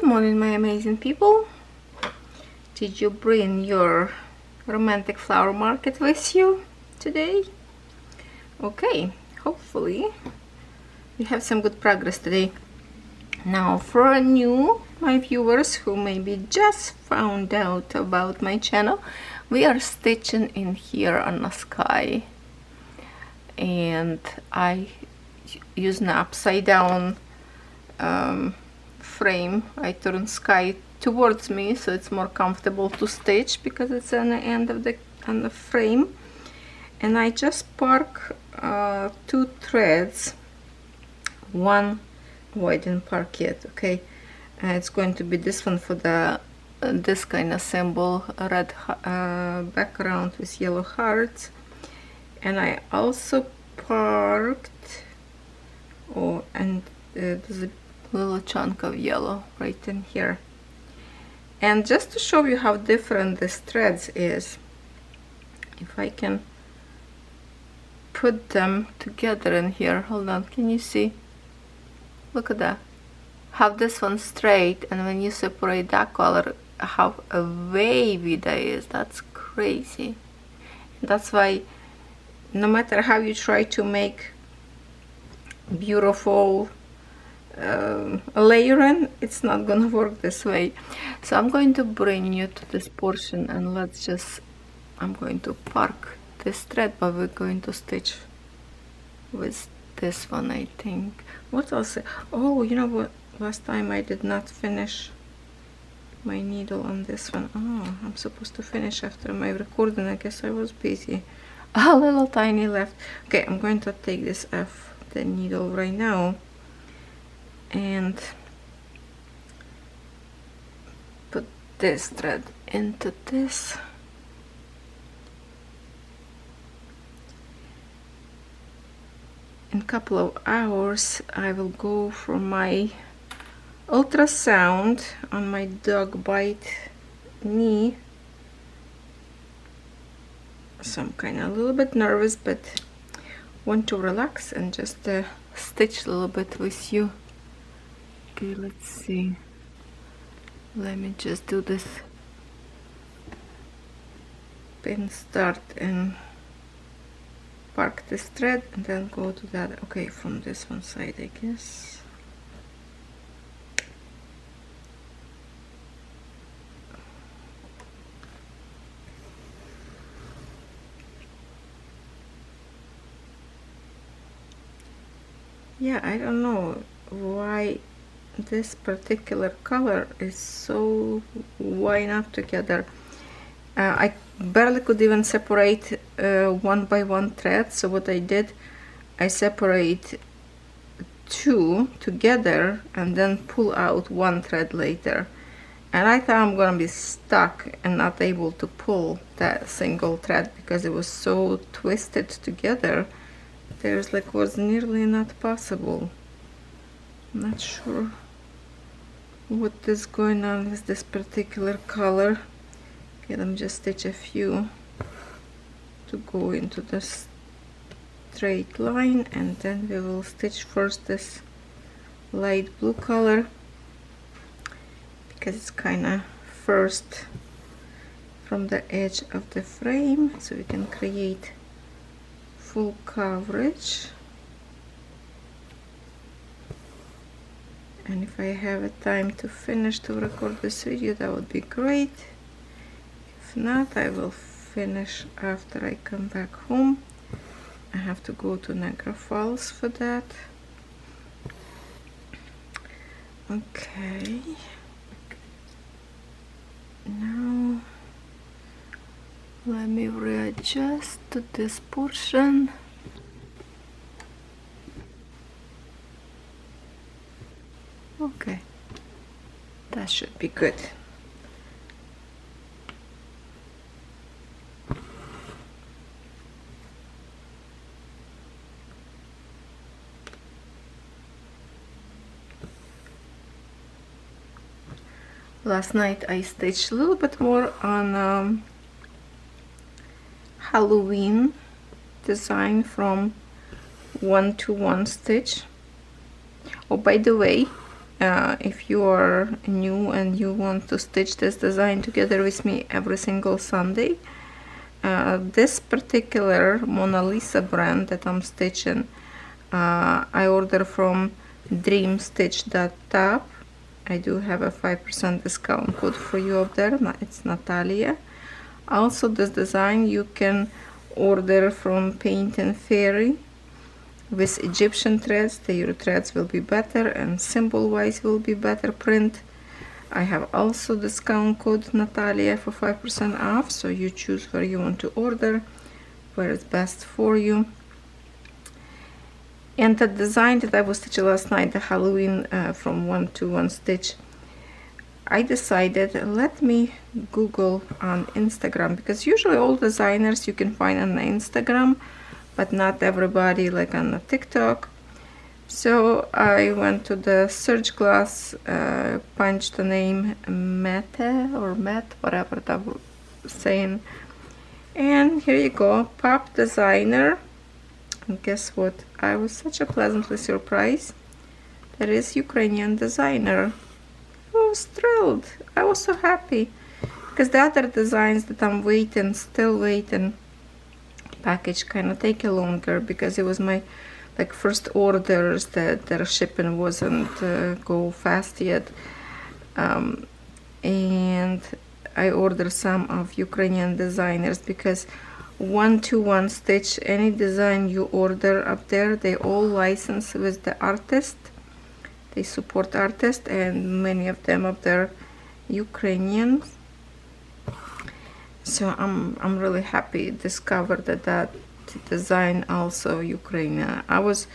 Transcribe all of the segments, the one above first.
morning, my amazing people. Did you bring your romantic flower market with you today? Okay, hopefully we have some good progress today. Now, for my viewers who maybe just found out about my channel, we are stitching in here on the sky, and I use an upside down frame. I turn sky towards me so it's more comfortable to stitch because it's on the end of the frame, and I just park 2 threads. One, oh, I didn't park yet. Okay, it's going to be this one for the this kind of symbol, red background with yellow hearts, and I also parked, and there's a little chunk of yellow right in here. And just to show you how different this threads is, if I can put them together in here, hold on, can you see? Look at that. Have this one straight, and when you separate that color, how wavy that is. That's crazy. That's why no matter how you try to make beautiful layering, it's not gonna work this way. So I'm going to bring you to this portion, and I'm going to park this thread, but we're going to stitch with this one, I think. What else? Oh, you know what, last time I did not finish my needle on this one. Oh, I'm supposed to finish after my recording. I guess I was busy. A little tiny left. Okay, I'm going to take this off the needle right now and put this thread into this. In a couple of hours I will go for my ultrasound on my dog bite knee, so I'm kind of a little bit nervous, but want to relax and just stitch a little bit with you. Okay, let's see. Let me just do this pin start and park this thread and then go to that. Okay, from this one side, I guess. Yeah, I don't know why this particular color is so wind up together. I barely could even separate one by one thread, so what I did, I separate 2 together and then pull out 1 thread later, and I thought I'm gonna be stuck and not able to pull that single thread because it was so twisted together. There's like was nearly not possible. I'm not sure what is going on with this particular color. Okay, let me just stitch a few to go into this straight line, and then we will stitch first this light blue color because it's kind of first from the edge of the frame, so we can create full coverage. And if I have a time to finish to record this video, that would be great. If not, I will finish after I come back home. I have to go to Niagara Falls for that. Okay. Now let me readjust to this portion. Okay, that should be good. Last night I stitched a little bit more on Halloween design from 1-to-1 stitch. Oh, by the way, if you are new and you want to stitch this design together with me every single Sunday, this particular Mona Lisa brand that I'm stitching, I order from dreamstitch.top. I do have a 5% discount code for you up there. It's Nataliya. Also, this design you can order from Paint and Fairy with Egyptian threads. Your threads will be better and symbol wise will be better print. I have also discount code Nataliya for 5% off, so you choose where you want to order, where is best for you. And the design that I was stitching last night, the Halloween from 1-to-1 stitch, I decided, let me Google on Instagram, because usually all designers you can find on Instagram, but not everybody like on the TikTok. So I went to the search glass, punched the name Mete or Met, whatever that was saying, and here you go, Pop Designer. And guess what? I was such a pleasantly surprised. That is Ukrainian designer. I was thrilled. I was so happy because the other designs that I'm still waiting, package kind of take longer because it was my first orders that their shipping wasn't go fast yet, and I ordered some of Ukrainian designers because 1-to-1 stitch, any design you order up there, they all license with the artist. They support artists, and many of them up there Ukrainians. So I'm really happy discovered that design also Ukrainian. I was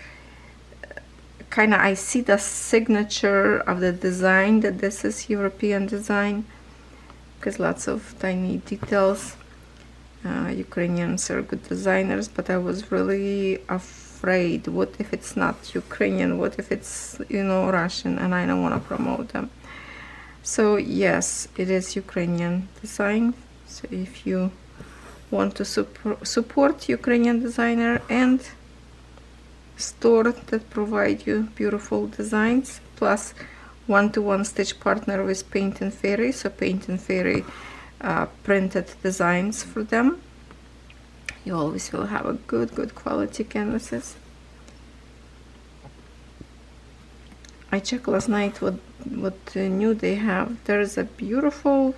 I see the signature of the design that this is European design because lots of tiny details. Ukrainians are good designers, but I was really afraid, what if it's not Ukrainian, what if it's Russian, and I don't want to promote them. So yes, it is Ukrainian design. So if you want to support Ukrainian designer and store that provide you beautiful designs, plus 1-to-1 stitch partner with Paint and Fairy, so Paint and Fairy printed designs for them, you always will have a good quality canvases. I checked last night what new they have. There is a beautiful,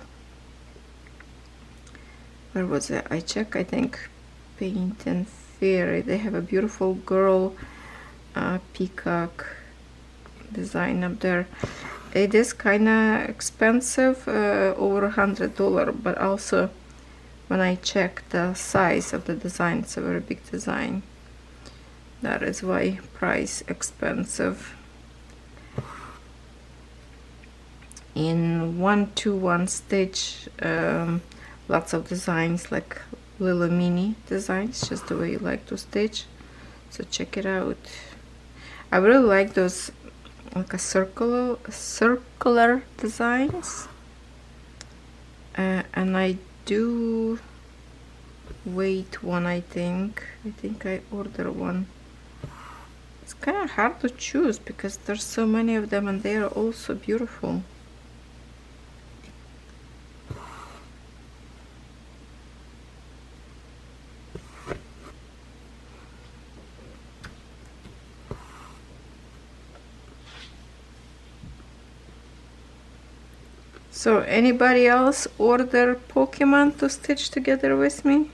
where was it? I checked, I think Paint and Fairy, they have a beautiful girl peacock design up there. It is kind of expensive, over $100, but also when I check the size of the design, it's a very big design. That is why price expensive. In 1-to-1 stitch, lots of designs, like little mini designs, just the way you like to stitch. So check it out. I really like those like a circular designs, and I do wait one. I think I order one. It's kind of hard to choose because there's so many of them and they are all so beautiful. So anybody else order Pokemon to stitch together with me?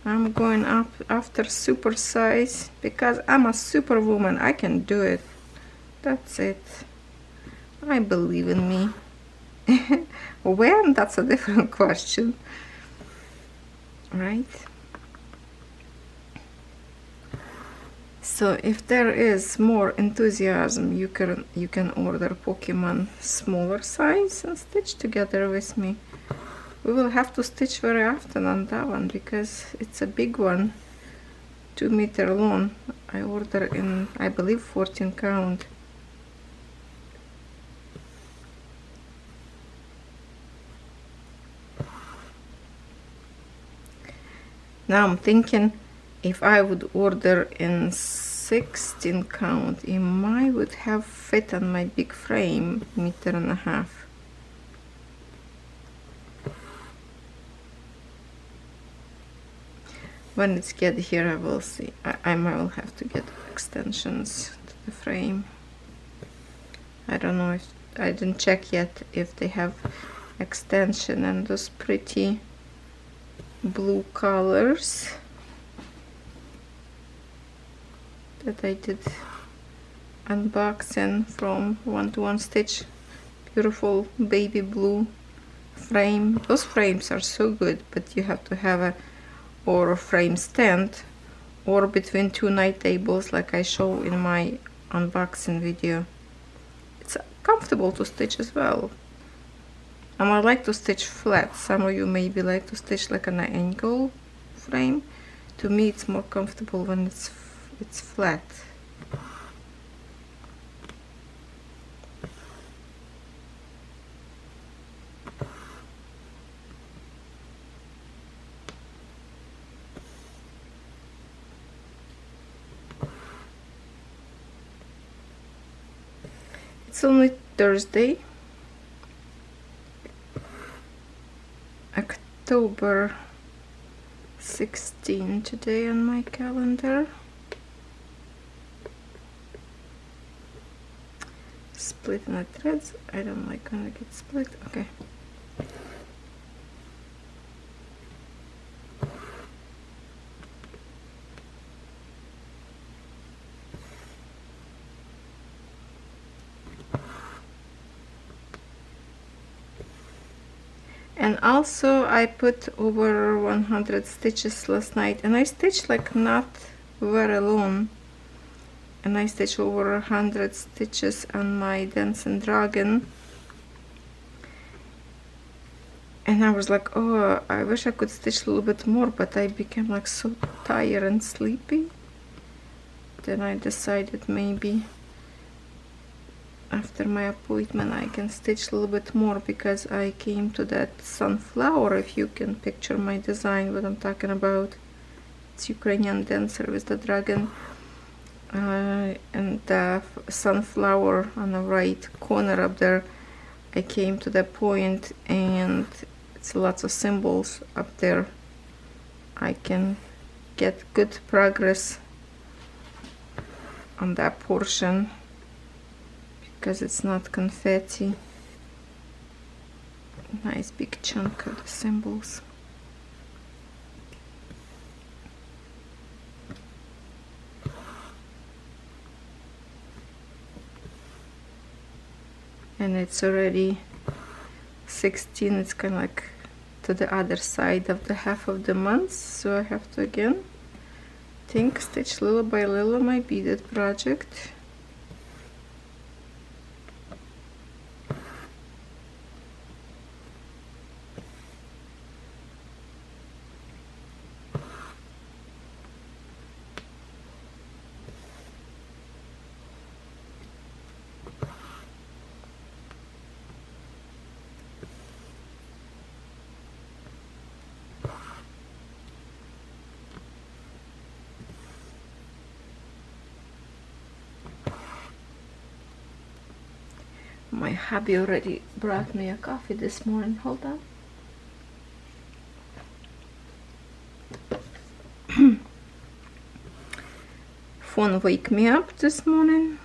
I'm going up after super size because I'm a superwoman. I can do it. That's it. I believe in me. When? That's a different question, right? So if there is more enthusiasm, you can order Pokemon smaller size and stitch together with me. We will have to stitch very often on that one because it's a big one, 2 meter long. I order in, I believe, 14 count. Now I'm thinking, if I would order in 16 count. It might would have fit on my big frame, 1.5 meters. When it's get here, I will see. I might will have to get extensions to the frame. I don't know if I didn't check yet if they have extension and those pretty blue colors that I did unboxing from 1-to-1 stitch. Beautiful baby blue frame. Those frames are so good, but you have to have a or a frame stand or between two night tables like I show in my unboxing video. It's comfortable to stitch as well. And I like to stitch flat. Some of you maybe like to stitch like an angle frame. To me it's more comfortable when it's flat. It's only Thursday, October 16 today on my calendar. Splitting the threads. I don't like when they get split. Okay. And also I put over 100 stitches last night, and I stitched like not very long, and I stitched over 100 stitches on my Dancing Dragon, and I was like, oh, I wish I could stitch a little bit more, but I became like so tired and sleepy. Then I decided maybe after my appointment I can stitch a little bit more, because I came to that sunflower, if you can picture my design, what I'm talking about. It's Ukrainian dancer with the dragon, and the sunflower on the right corner up there. I came to that point and it's lots of symbols up there. I can get good progress on that portion because it's not confetti. Nice big chunk of the symbols. And it's already 16. It's kind of like to the other side of the half of the month, so I have to again think, stitch little by little my beaded project. My hubby already brought me a coffee this morning. Hold on. Phone wake me up this morning.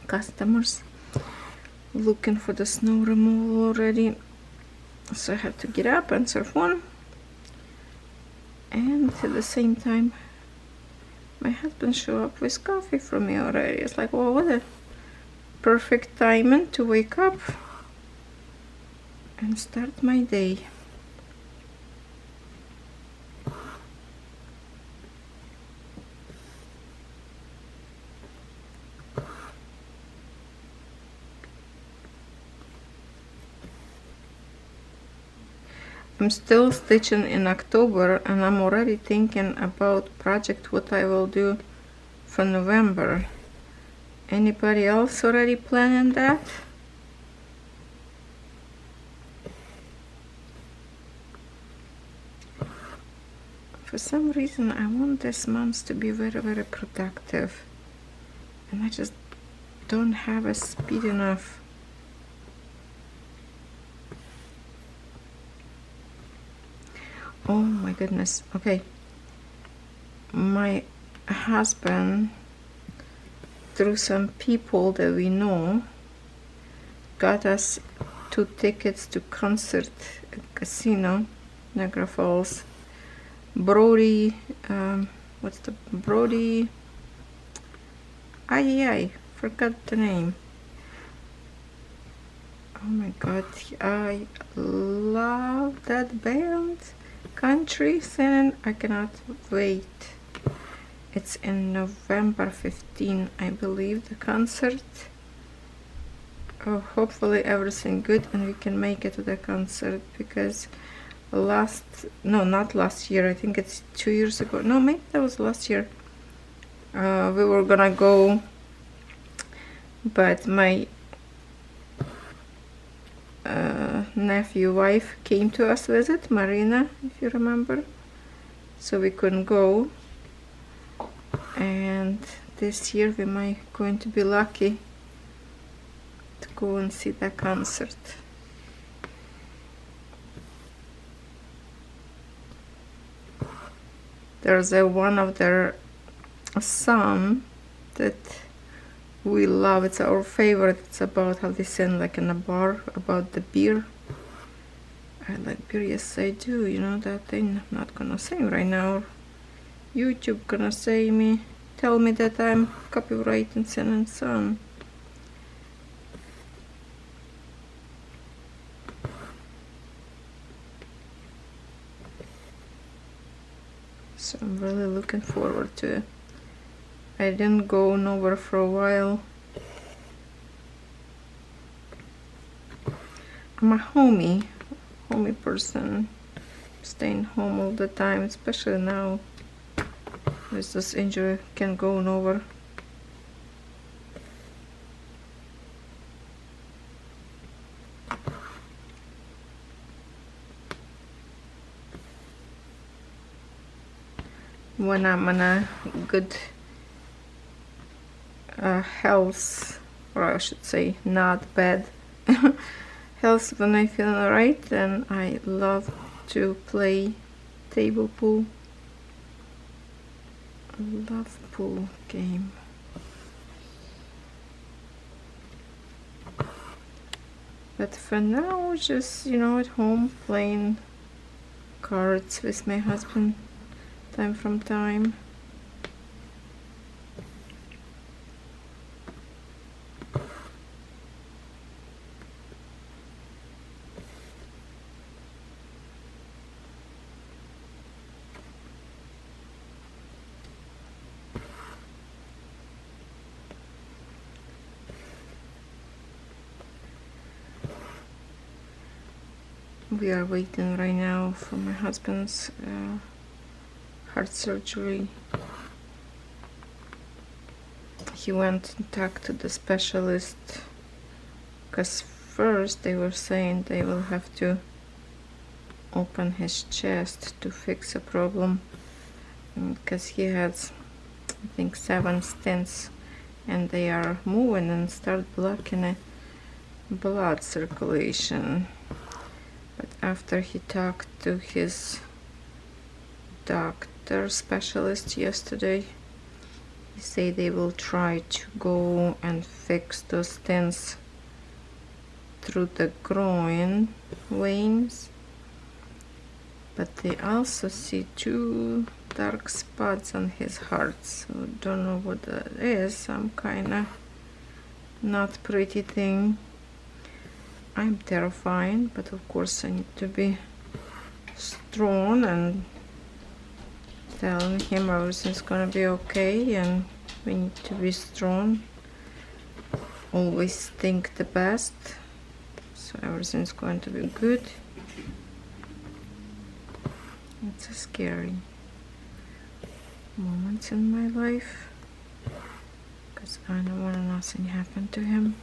Customers looking for the snow removal already. So I have to get up, answer phone. And at the same time, my husband showed up with coffee for me already. It's like, well, what a perfect timing to wake up and start my day. I'm still stitching in October, and I'm already thinking about project what I will do for November. Anybody else already planning that? For some reason I want this month to be very, very productive, and I just don't have a speed enough. Oh my goodness. Okay, my husband, through some people that we know, got us 2 tickets to concert at casino, Niagara Falls. Brody, what's the Brody? I forgot the name. Oh my god, I love that band. Country singing, I cannot wait. It's in November 15, I believe, the concert. Oh, hopefully everything good and we can make it to the concert, because not last year, I think it's 2 years ago, no, maybe that was last year, we were gonna go, but my nephew wife came to us visit, Marina, if you remember, so we couldn't go. And this year we might going to be lucky to go and see that concert. There's one of their song that we love. It's our favorite. It's about how they sing like in a bar about the beer. I like beer, yes I do. You know that thing. I'm not gonna sing right now. YouTube gonna tell me that I'm copyrighting singing song. So I'm really looking forward to it. I didn't go nowhere for a while. I'm a homey person, staying home all the time, especially now. With this injury, can't go nowhere. When I'm in a good health, or I should say not bad health, when I feel alright, then I love to play table pool. I love pool game. But for now, just, you know, at home playing cards with my husband time from time. We are waiting right now for my husband's heart surgery. He went and talked to the specialist, because first they were saying they will have to open his chest to fix a problem, because he has, I think, 7 stents, and they are moving and start blocking the blood circulation. But after he talked to his doctor specialist yesterday, he said they will try to go and fix those stents through the groin veins, but they also see 2 dark spots on his heart, so don't know what that is. Some kind of not pretty thing. I'm terrified, but of course I need to be strong and telling him everything's gonna be okay, and we need to be strong, always think the best, so everything's going to be good. It's a scary moments in my life, because I don't want nothing happen to him.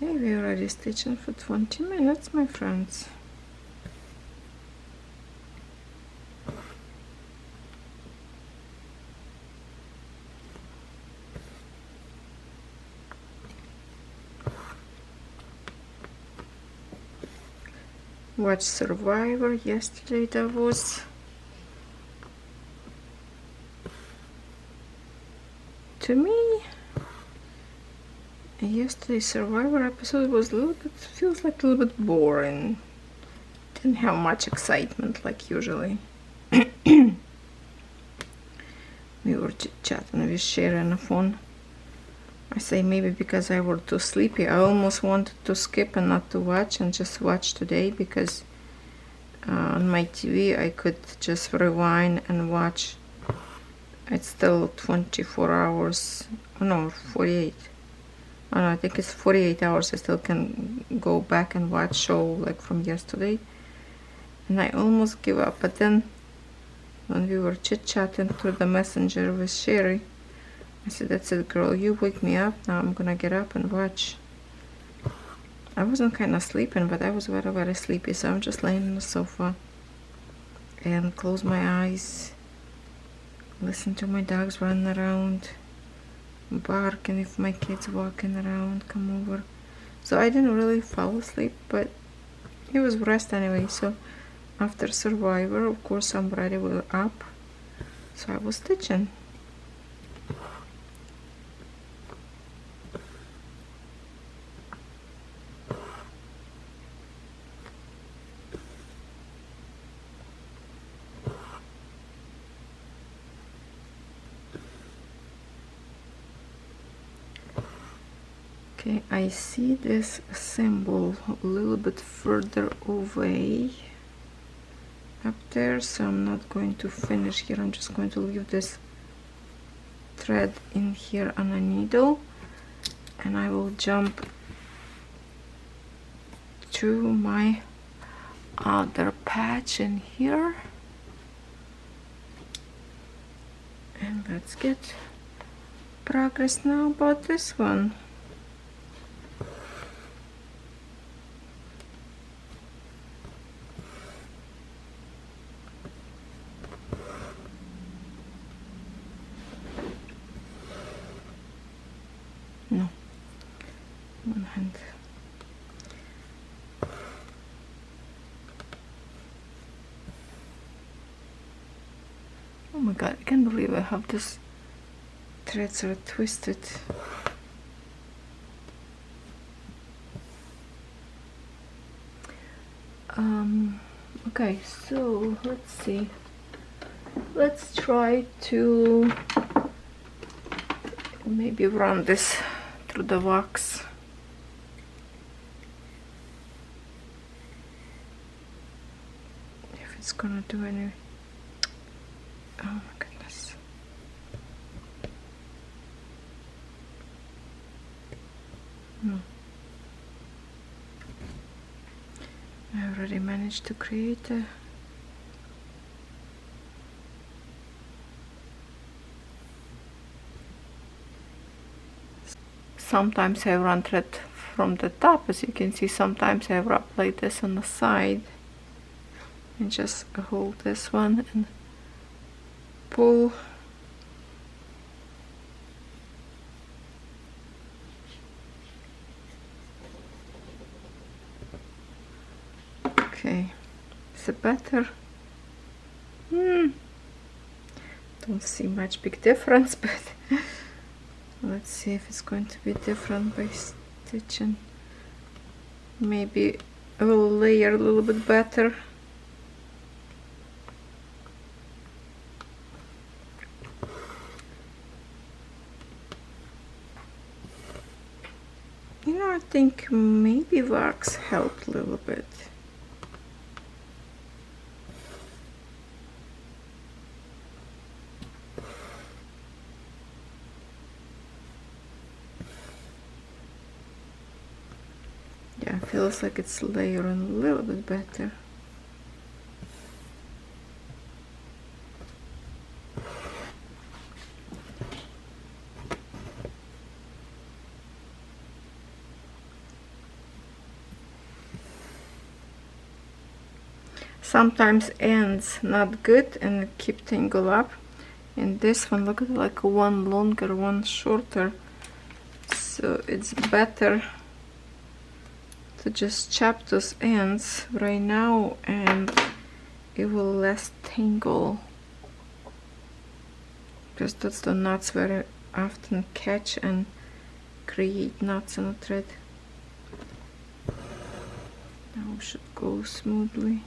Okay, we already stitching for 20 minutes, my friends. Watched Survivor yesterday. That was, to me, yesterday's Survivor episode was a little bit, feels like a little bit boring. Didn't have much excitement like usually. We were chatting with Sherry on the phone. I say maybe because I were too sleepy. I almost wanted to skip and not to watch and just watch today, because on my TV I could just rewind and watch. It's still 24 hours. Oh no, 48. Oh no, I think it's 48 hours. I still can go back and watch show like from yesterday. And I almost give up, but then when we were chit-chatting through the messenger with Sherry, I said, that's it, girl, you wake me up, now I'm gonna get up and watch. I wasn't kind of sleeping, but I was very, very sleepy, so I'm just laying on the sofa and close my eyes, listen to my dogs running around, barking if my kids walking around come over. So I didn't really fall asleep, but it was rest anyway. So after Survivor, of course, somebody was up, so I was stitching. Okay, I see this symbol a little bit further away up there, so I'm not going to finish here. I'm just going to leave this thread in here on a needle, and I will jump to my other patch in here, and let's get progress now about this one. No, one hand. Oh my god, I can't believe I have this threads are twisted. Okay, so let's see. Let's try to maybe run this through the wax. If it's gonna do any. Oh my goodness. No. I already managed to create a sometimes I run thread from the top, as you can see. Sometimes I wrap like this on the side and just hold this one and pull. Okay, is it better? Don't see much big difference, but let's see if it's going to be different by stitching. Maybe I will layer a little bit better. You know, I think maybe wax helped a little bit. Yeah, it feels like it's layering a little bit better. sometimes ends not good and keep tangle up. And this one, look at it, like one longer, one shorter. So it's better to just chop those ends right now, and it will less tangle, because that's the knots very often catch and create knots in a thread. Now it should go smoothly.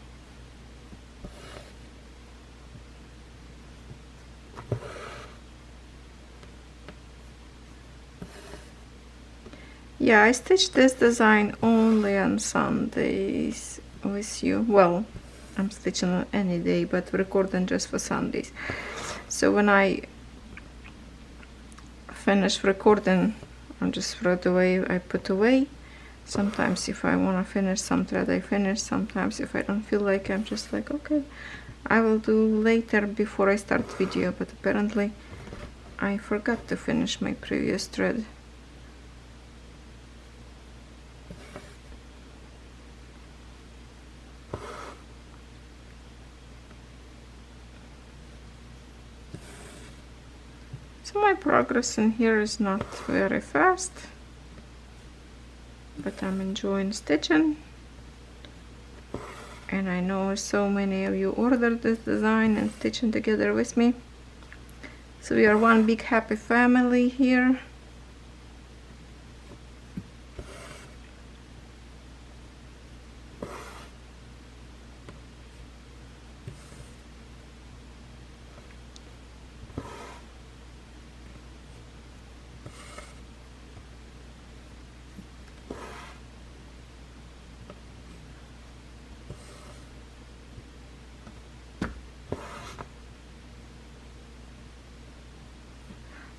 Yeah, I stitched this design only on Sundays with you. Well, I'm stitching on any day, but recording just for Sundays. So when I finish recording, I just throw it away, I put away. Sometimes if I want to finish some thread, I finish. Sometimes if I don't feel like, I'm just like, okay, I will do later before I start video. But apparently I forgot to finish my previous thread. So my progress in here is not very fast, but I'm enjoying stitching. And I know so many of you ordered this design and stitching together with me. So we are one big happy family here.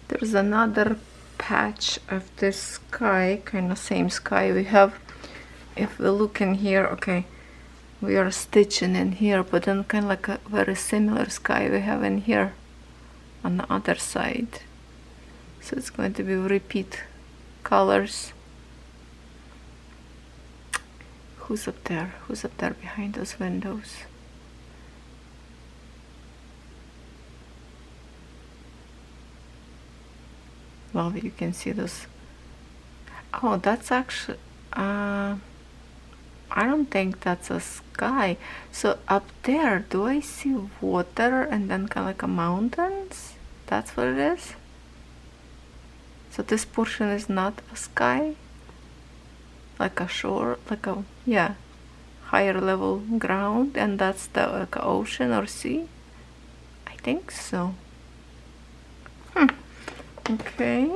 There's another patch of this sky, kind of same sky we have. If we look in here, okay, we are stitching in here, but then kind of like a very similar sky we have in here on the other side. So it's going to be repeat colors. Who's up there? Who's up there behind those windows? Well, you can see those. Oh, that's actually I don't think that's a sky. So up there, do I see water and then kind of like a mountains? That's what it is. So this portion is not a sky, like a shore, like a, yeah, higher level ground, and that's the like ocean or sea. I think so. Okay.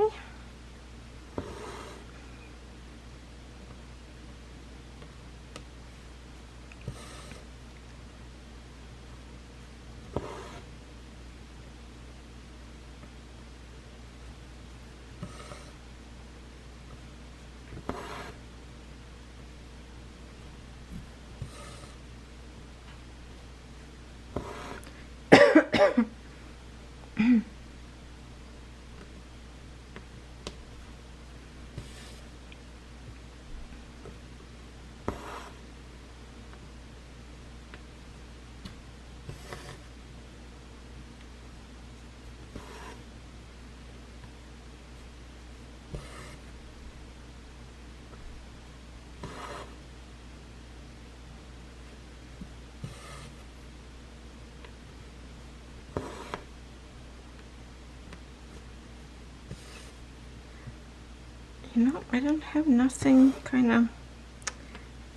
You know, I don't have nothing kind of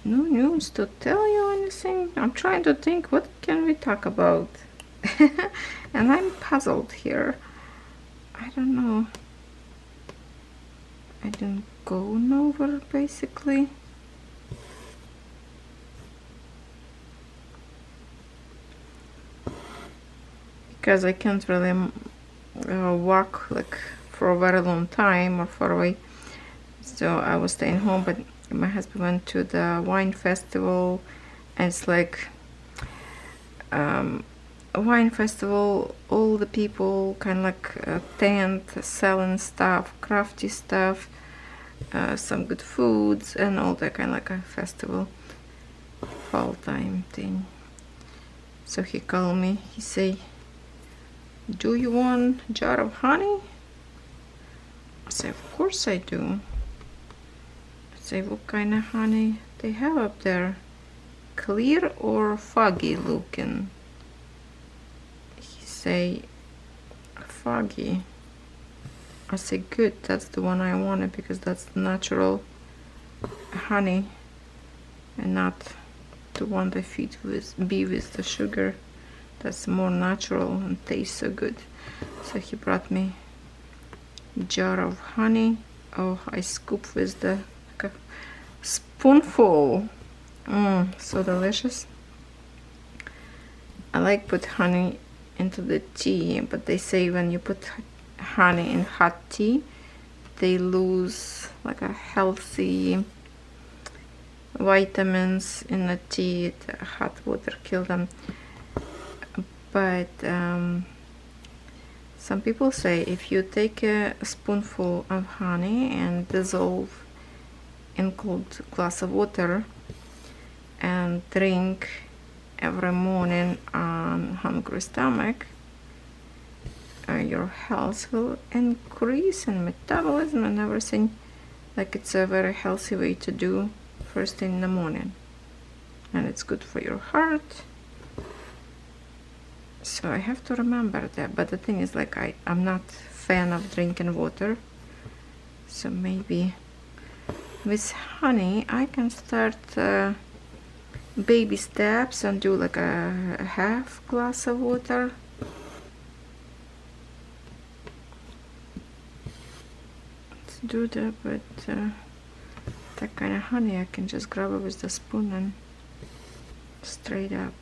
no news to tell you anything. I'm trying to think, what can we talk about? And I'm puzzled here. I don't know. I didn't go nowhere basically. Because I can't really walk like for a very long time or far away. So I was staying home, but my husband went to the wine festival, and it's like a wine festival, all the people kind of like a tent selling stuff, crafty stuff, some good foods, and all that kind of like a festival fall time thing. So he called me, he say, do you want a jar of honey? I say, of course I do. I say, what kind of honey they have up there? Clear or foggy looking? He say, foggy. I say, good, that's the one I wanted, because that's natural honey and not the one they feed with bee with the sugar. That's more natural and tastes so good. So he brought me a jar of honey. Oh, I scoop with the like a spoonful. So delicious. I like put honey into the tea, but they say when you put honey in hot tea, they lose like a healthy vitamins in the tea. The hot water kill them. But some people say if you take a spoonful of honey and dissolve in cold glass of water and drink every morning on hungry stomach, your health will increase and metabolism and everything. Like, it's a very healthy way to do first thing in the morning, and it's good for your heart. So I have to remember that. But the thing is, like, I'm not fan of drinking water, so maybe with honey I can start baby steps and do like a half glass of water. Let's do that. But that kind of honey I can just grab it with the spoon and straight up.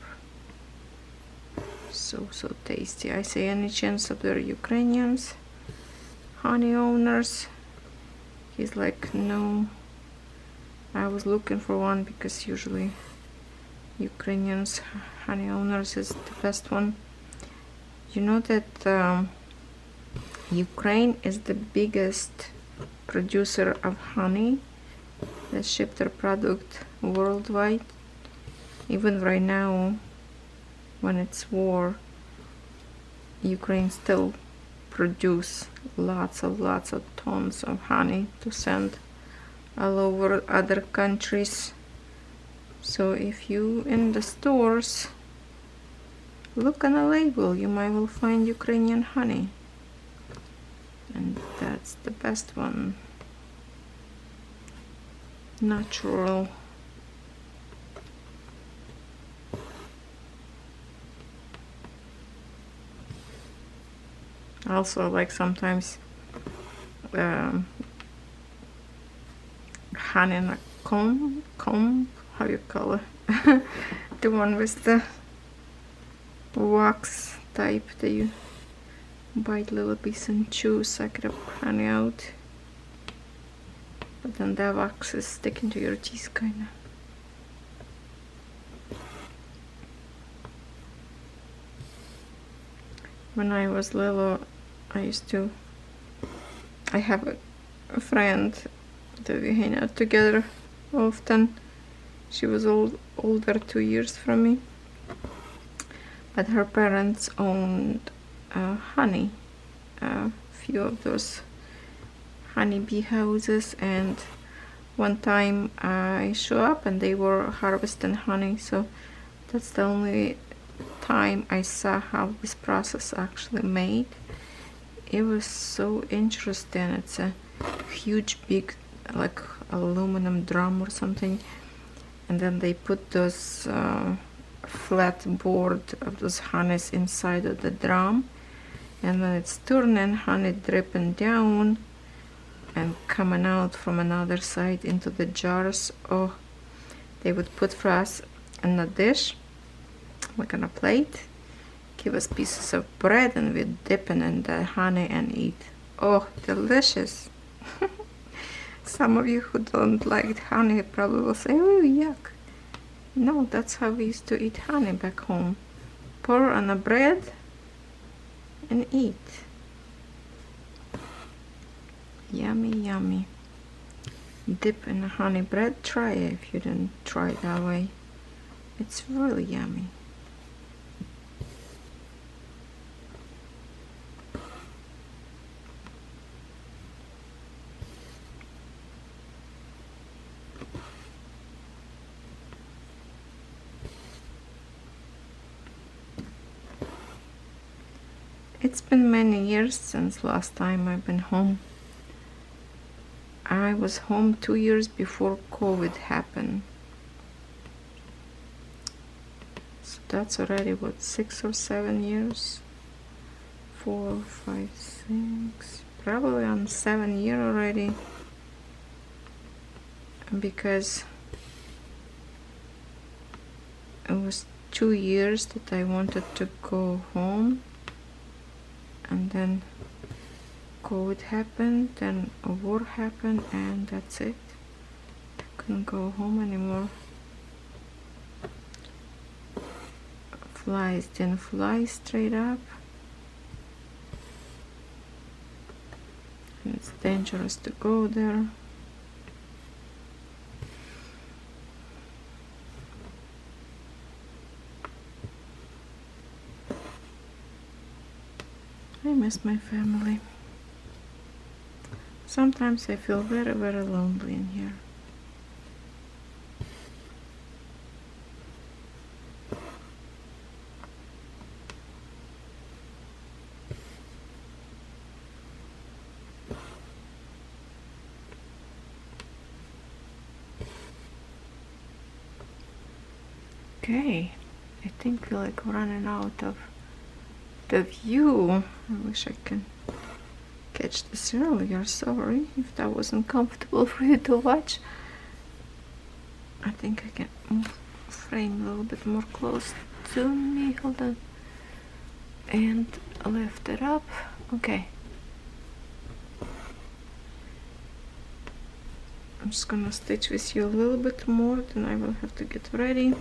So tasty. I say, any chance of the Ukrainians honey owners? He's like, no, I was looking for one, because usually Ukrainians honey owners is the best one. You know that Ukraine is the biggest producer of honey that ship their product worldwide. Even right now, when it's war, Ukraine still produce lots of tons of honey to send all over other countries. So if you in the stores look on a label, you might will find Ukrainian honey, and that's the best one. Natural. Also, like, sometimes honey in a comb, how you call it? The one with the wax type that you bite little piece and chew, suck the honey out, but then the wax is sticking to your teeth, kinda. When I was little, I have a friend that we hang out together often. She was older 2 years from me, but her parents owned honey, a few of those honeybee houses, and one time I show up and they were harvesting honey, so that's the only time I saw how this process actually made. It was so interesting. It's a huge big like aluminum drum or something, and then they put those flat board of those honeys inside of the drum, and when it's turning, honey dripping down and coming out from another side into the jars. Oh, they would put for us in a dish, like on a plate, give us pieces of bread, and we dip in the honey and eat. Oh, delicious. Some of you who don't like honey probably will say, oh, yuck. No, that's how we used to eat honey back home. Pour on a bread and eat. Yummy, yummy. Dip in a honey bread. Try it if you didn't try it that way. It's really yummy. It's been many years since last time I've been home. I was home 2 years before COVID happened. So that's already what, 6 or 7 years? 4, 5, 6, probably on 7 year already. Because it was 2 years that I wanted to go home, and then COVID happened, then a war happened, and that's it. I couldn't go home anymore. Flies didn't fly straight up, and it's dangerous to go there. I miss my family. Sometimes I feel very, very lonely in here. Okay, I think we're like running out of the view. I wish I can catch this earlier. Sorry if that wasn't comfortable for you to watch. I think I can move frame a little bit more close to me. Hold on. And lift it up. Okay. I'm just gonna stitch with you a little bit more, then I will have to get ready.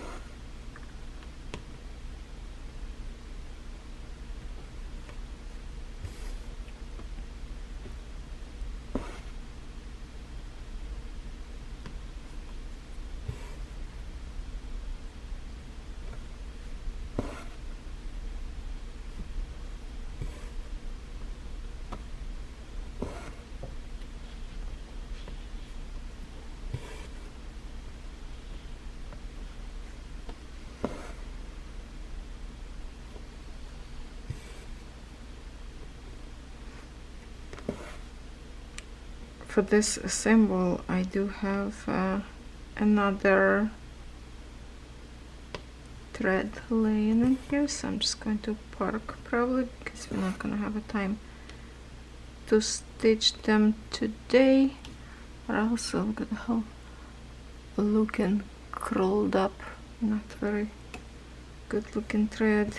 For this symbol I do have another thread laying in here, so I'm just going to park probably because we're not gonna have a time to stitch them today. But also look at how looking curled up, not very good looking thread.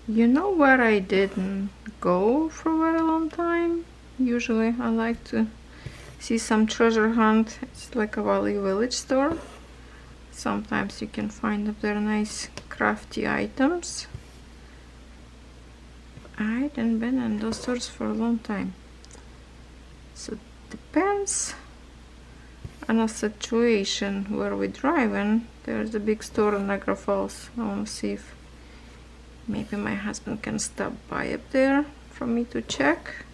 You know where I didn't go for a very long time? Usually I like to see some treasure hunt. It's like a Valley Village store. Sometimes you can find up there nice crafty items. I hadn't been in those stores for a long time. So it depends on a situation where we're driving. There's a big store in Niagara Falls. I want to see if maybe my husband can stop by up there for me to check.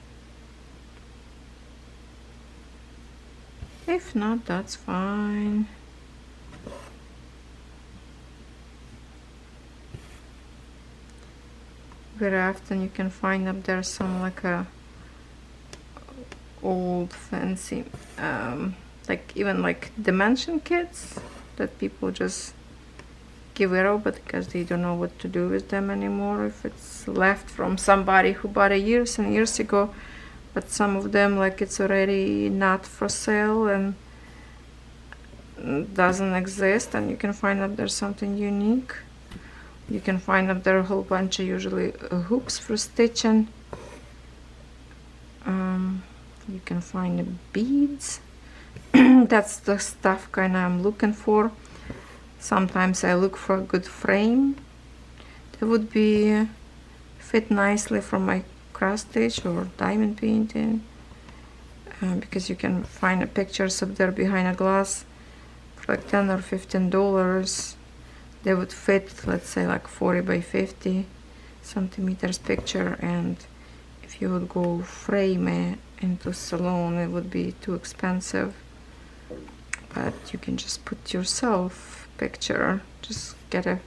If not, that's fine. Very often you can find up there some like a old fancy like even like dimension kits that people just give away because they don't know what to do with them anymore, if it's left from somebody who bought it years and years ago. But some of them, like, it's already not for sale and doesn't exist, and you can find up there something unique. You can find up there a whole bunch of usually hoops for stitching, You can find the beads. That's the stuff kind of I'm looking for. Sometimes I look for a good frame that would be fit nicely from my cross stitch or diamond painting, because you can find pictures up there behind a glass for like $10 or $15. They would fit, let's say, like 40 by 50 centimeters picture, and if you would go frame it into salon, it would be too expensive. But you can just put yourself picture, just get a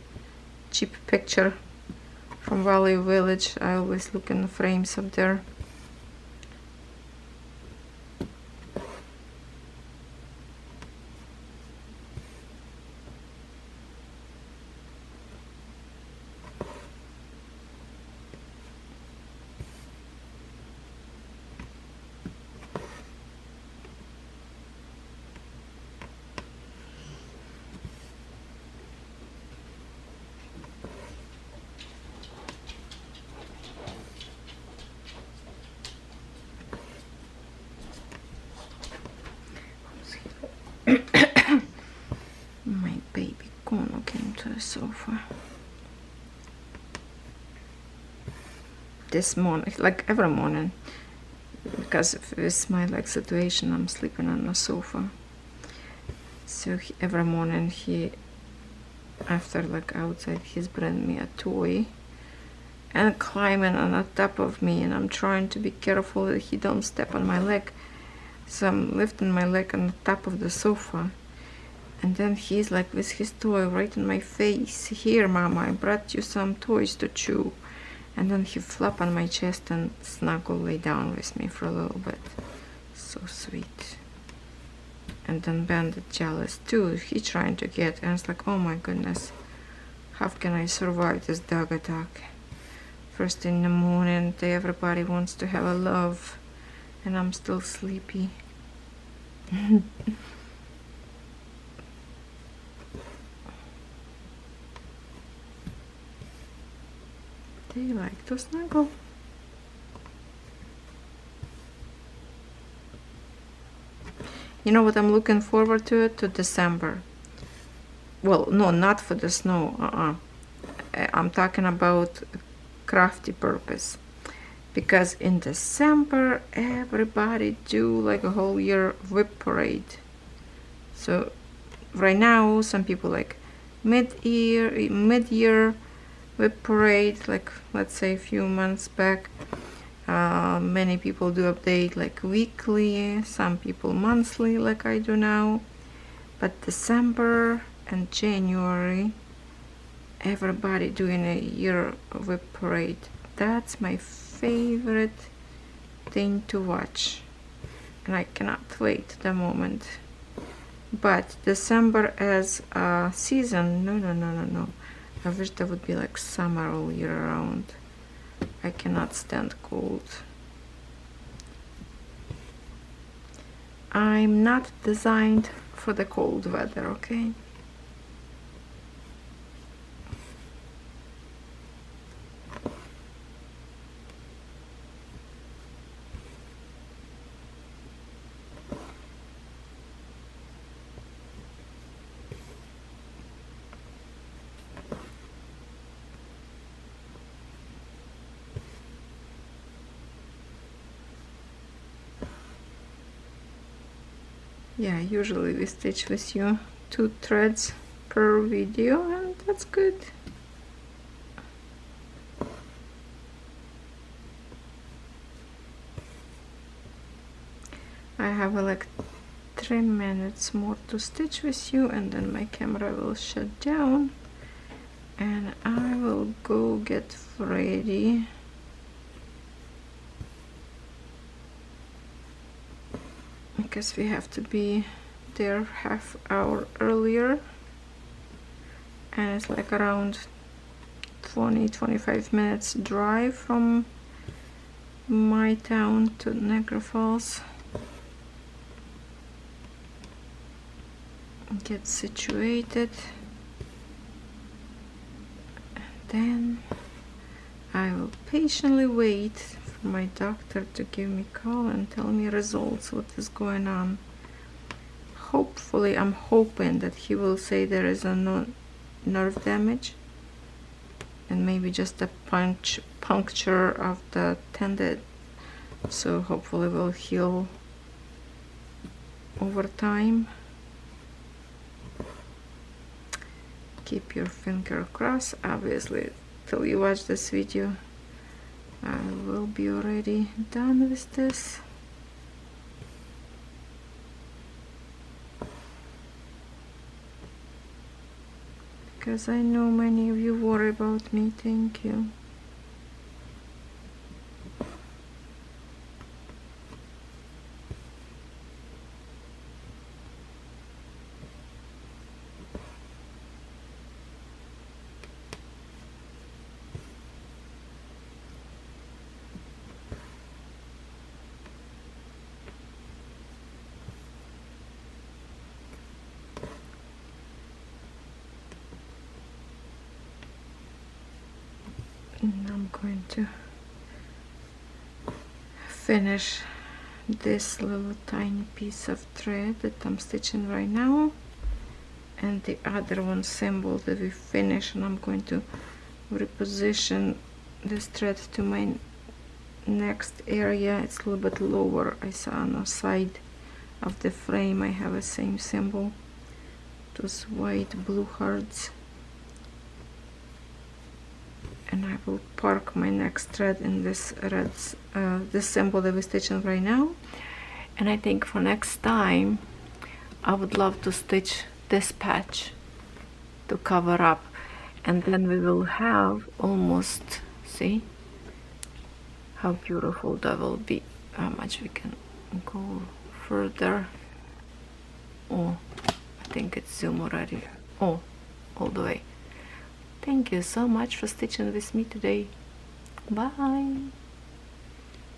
cheap picture from Value Village. I always look in the frames up there. My baby Kono came to the sofa this morning, like every morning, because of this my like situation. I'm sleeping on the sofa, so every morning he, after like outside, he's bringing me a toy and climbing on the top of me, and I'm trying to be careful that he don't step on my leg. So I'm lifting my leg on the top of the sofa, and then he's like with his toy right in my face. Here, Mama, I brought you some toys to chew. And then he flop on my chest and snuggle lay down with me for a little bit. So sweet. And then Bandit jealous too. He trying to get, and it's like, oh my goodness, how can I survive this dog attack? First in the morning, everybody wants to have a love, and I'm still sleepy. They like to snuggle. You know what I'm looking forward to? To December. Well, no, not for the snow. I'm talking about crafty purpose. Because in December, everybody do like a whole year WIP parade. So right now, some people like mid-year WIP parade, like let's say a few months back. Many people do update like weekly, some people monthly like I do now. But December and January, everybody doing a year WIP parade. That's my favorite thing to watch, and I cannot wait the moment. But December as a season, no. I wish that would be like summer all year round. I cannot stand cold. I'm not designed for the cold weather, okay? Yeah, usually we stitch with you 2 threads per video, and that's good. I have like 3 minutes more to stitch with you, and then my camera will shut down and I will go get ready. Because we have to be there half hour earlier, and it's like around 20-25 minutes drive from my town to Niagara Falls. Get situated, and then I will patiently wait for my doctor to give me a call and tell me results, what is going on. Hopefully, I'm hoping that he will say there is a nerve damage and maybe just a puncture of the tendon, so hopefully it will heal over time. Keep your finger crossed. Obviously, till you watch this video, I will be already done with this. Because I know many of you worry about me. Thank you. And I'm going to finish this little tiny piece of thread that I'm stitching right now, and the other one symbol that we finish, and I'm going to reposition this thread to my next area. It's a little bit lower. I saw on the side of the frame I have the same symbol, those white blue hearts. And I will park my next thread in this red, this symbol that we're stitching right now. And I think for next time, I would love to stitch this patch to cover up, and then we will have almost, see how beautiful that will be. How much we can go further. Oh, I think it's zoom already. Oh, all the way. Thank you so much for stitching with me today. Bye.